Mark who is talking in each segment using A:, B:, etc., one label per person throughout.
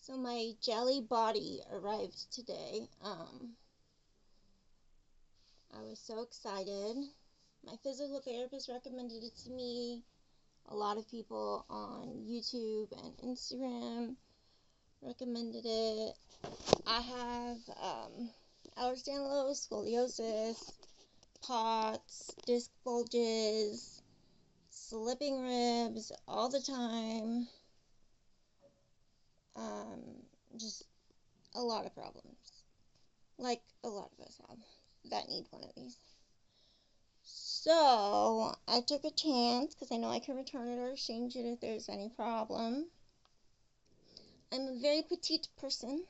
A: So my Jelliebody arrived today. I was so excited. My physical therapist recommended it to me. A lot of people on YouTube and Instagram recommended it. I have Ehlers-Danlos, scoliosis, POTS, disc bulges, slipping ribs all the time. Just a lot of problems. Like a lot of us have that need one of these. So I took a chance because I know I can return it or exchange it if there's any problem. I'm a very petite person.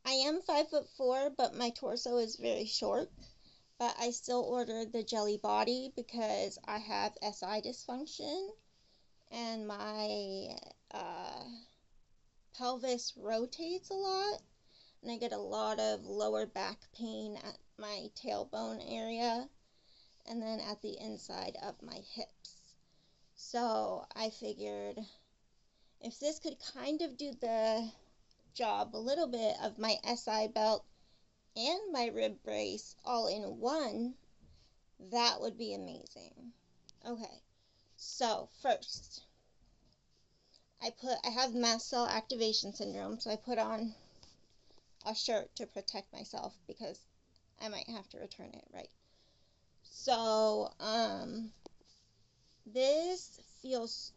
A: I am 5'4", but my torso is very short. But I still ordered the Jelliebody because I have SI dysfunction and my pelvis rotates a lot. And I get a lot of lower back pain at my tailbone area and then at the inside of my hips. So I figured if this could kind of do the job a little bit of my SI belt and my rib brace all in one, that would be amazing. Okay, so first, I have mast cell activation syndrome, so I put on a shirt to protect myself because I might have to return it, right? So, this feels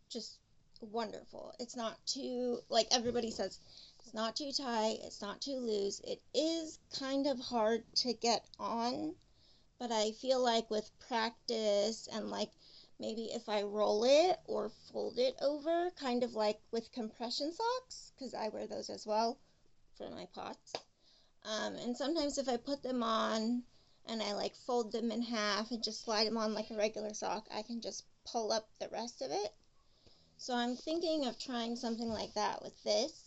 A: just wonderful. It's not too, like everybody says, it's not too tight, it's not too loose. It is kind of hard to get on, but I feel like with practice and like maybe if I roll it or fold it over, kind of like with compression socks, because I wear those as well for my POTS. And sometimes if I put them on and I like fold them in half and just slide them on like a regular sock, I can just pull up the rest of it. So I'm thinking of trying something like that with this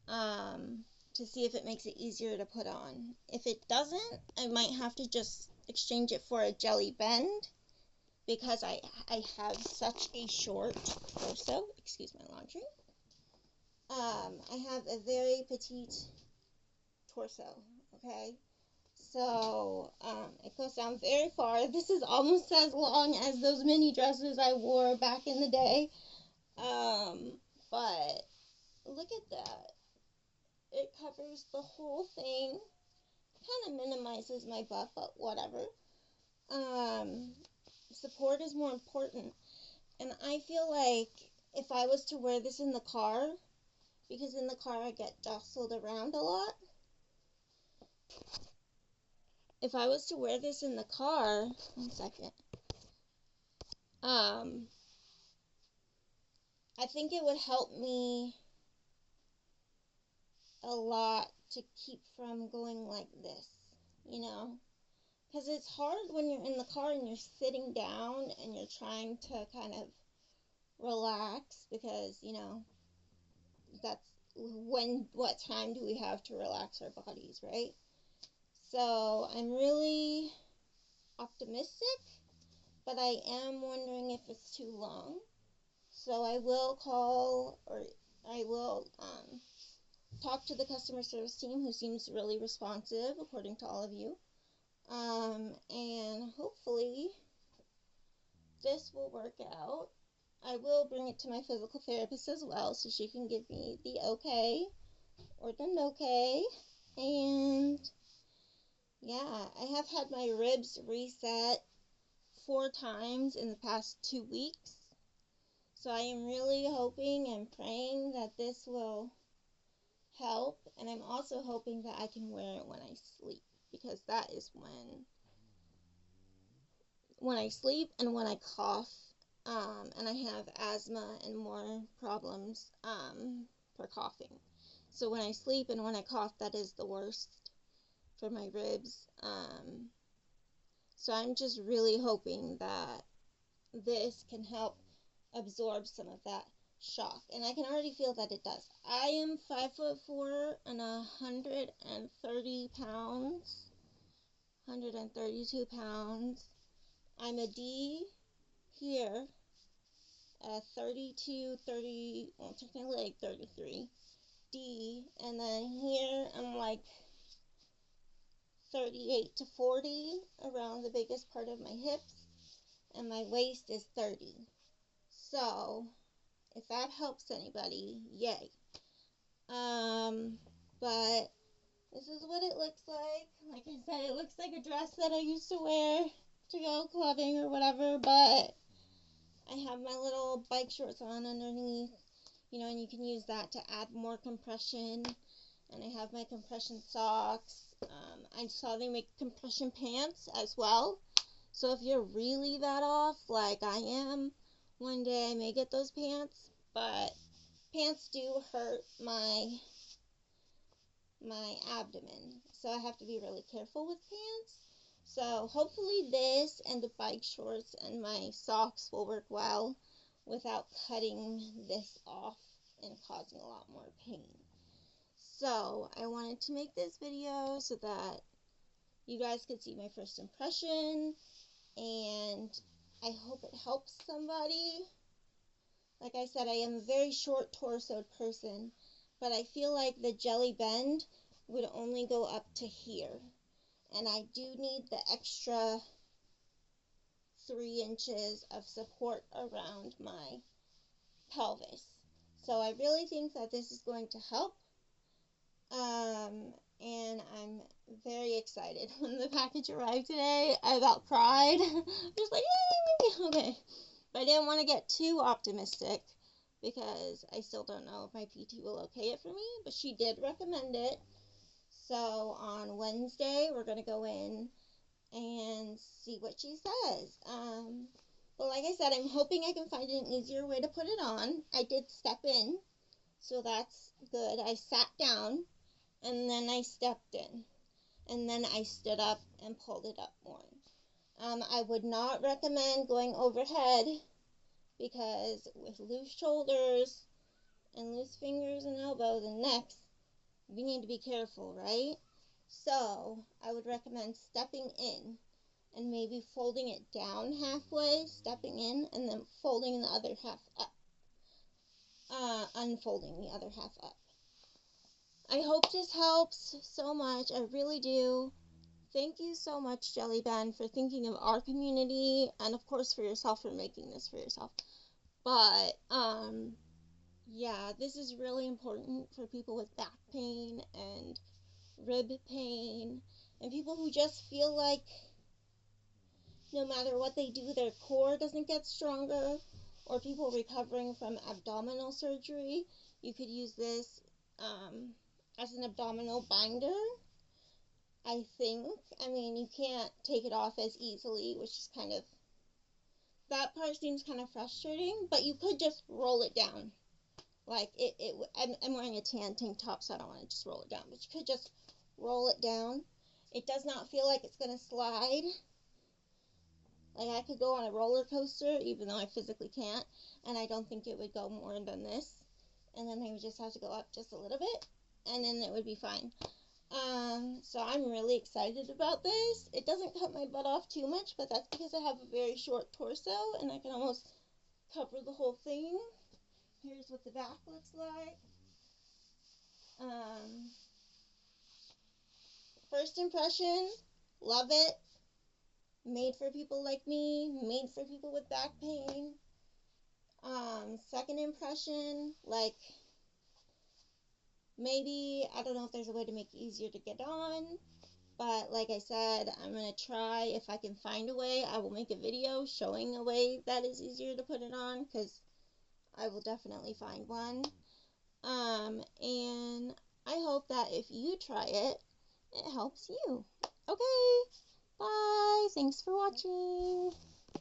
A: to see if it makes it easier to put on. If it doesn't, I might have to just exchange it for a Jelliebend because I have such a short torso. Excuse my laundry. I have a very petite torso, okay? So, it goes down very far. This is almost as long as those mini dresses I wore back in the day. But look at that. It covers the whole thing. Kind of minimizes my butt, but whatever. Support is more important. And I feel like if I was to wear this in the car, because in the car I get jostled around a lot. If I was to wear this in the car, one second, I think it would help me a lot to keep from going like this, you know? Because it's hard when you're in the car and you're sitting down and you're trying to kind of relax because, you know, that's what time do we have to relax our bodies, right? So I'm really optimistic, but I am wondering if it's too long. So I will call, or I will talk to the customer service team, who seems really responsive according to all of you. And hopefully this will work out. I will bring it to my physical therapist as well so she can give me the okay or the no okay. And yeah, I have had my ribs reset 4 times in the past 2 weeks. So I am really hoping and praying that this will help. And I'm also hoping that I can wear it when I sleep, because that is when I sleep and when I cough, and I have asthma and more problems for coughing. So when I sleep and when I cough, that is the worst for my ribs. So I'm just really hoping that this can help absorb some of that shock. And I can already feel that it does. I am 5'4" and 130 pounds, 132 pounds. I'm a D here, 32, 30, well, technically like 33D, and then here I'm like 38 to 40 around the biggest part of my hips, and my waist is 30. So, if that helps anybody, yay. But this is what it looks like. Like I said, it looks like a dress that I used to wear to go clubbing or whatever, but I have my little bike shorts on underneath, and you can use that to add more compression. And I have my compression socks. I saw they make compression pants as well. So if you're really that off, like I am, one day I may get those pants. But pants do hurt my abdomen, so I have to be really careful with pants. So hopefully this and the bike shorts and my socks will work well without cutting this off and causing a lot more pain. So I wanted to make this video so that you guys could see my first impression, and I hope it helps somebody. Like I said, I am a very short torsoed person, but I feel like the Jelliebend would only go up to here. And I do need the extra 3 inches of support around my pelvis. So I really think that this is going to help. And I'm very excited. When the package arrived today, I about cried. Just like, yay! Okay. But I didn't want to get too optimistic because I still don't know if my PT will okay it for me, but she did recommend it. So on Wednesday, we're going to go in and see what she says. But like I said, I'm hoping I can find an easier way to put it on. I did step in, so that's good. I sat down, and then I stepped in, and then I stood up and pulled it up more. I would not recommend going overhead because with loose shoulders and loose fingers and elbows and necks, we need to be careful, right? So I would recommend stepping in and maybe folding it down halfway, stepping in, and then folding the other half up. Unfolding the other half up. I hope this helps so much. I really do. Thank you so much, Jelliebend, for thinking of our community, and of course for yourself, for making this for yourself. But, yeah, this is really important for people with back pain and rib pain, and people who just feel like no matter what they do, their core doesn't get stronger, or people recovering from abdominal surgery. You could use this as an abdominal binder, I think. I mean, you can't take it off as easily, which is kind of, that part seems kind of frustrating, but you could just roll it down. Like, I'm wearing a tan tank top, so I don't want to just roll it down, but you could just roll it down. It does not feel like it's going to slide. Like, I could go on a roller coaster, even though I physically can't, and I don't think it would go more than this. And then they would just have to go up just a little bit, and then it would be fine. So I'm really excited about this. It doesn't cut my butt off too much, but that's because I have a very short torso, and I can almost cover the whole thing. Here's what the back looks like. First impression, love it. Made for people like me, made for people with back pain. Second impression, like, maybe, I don't know if there's a way to make it easier to get on, but like I said, I'm going to try. If I can find a way, I will make a video showing a way that is easier to put it on, because I will definitely find one. And I hope that if you try it, it helps you. Okay, bye. Thanks for watching.